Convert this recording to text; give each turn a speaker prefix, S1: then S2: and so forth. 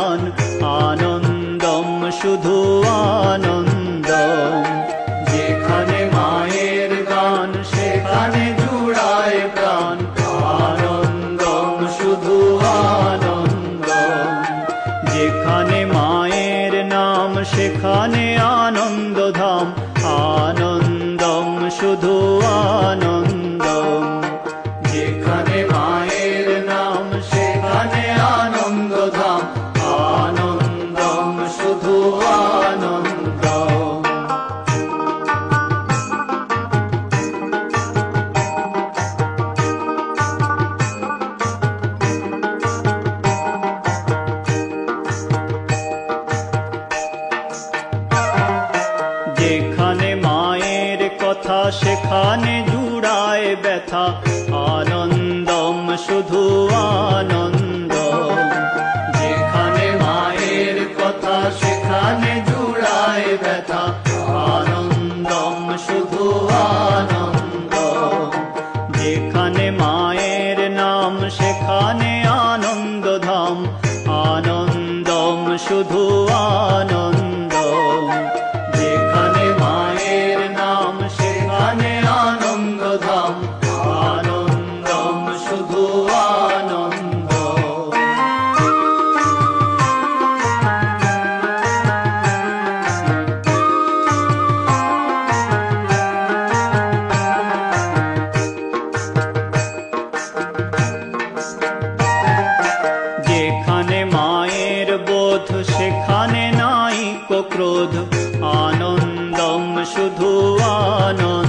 S1: গান, আনন্দম শুধু আনন্দম। যেখানে মায়ের গান সেখানে জুড়ায় প্রাণ, আনন্দম শুধু আনন্দম। যেখানে মায়ের নাম সেখানে আনন্দধাম, আনন্দম শুধু আনন্দম। যেখানে মায়ের নাম সেখানে আনন্দধাম, আনন্দম শুধু আনন্দম। যেখানে মায়ের কথা সেখানে জুড়ায় ব্যথা, আনন্দম শুধু আনন্দ। যেখানে মায়ের কথা সেখানে জুড়ায় ব্যথা, আনন্দম শুধু আনন্দ। যেখানে মায়ের নাম সেখানে আনন্দধাম, আনন্দম শুধু আনন্দ। যেখানে মায়ের নাম সেখানে আনন্দধাম, আনন্দম শুধু আনন্দ। যেখানে মায়ের বোধ সেখানে নাই ক্রোধ, আনন্দম শুধু আনন্দ।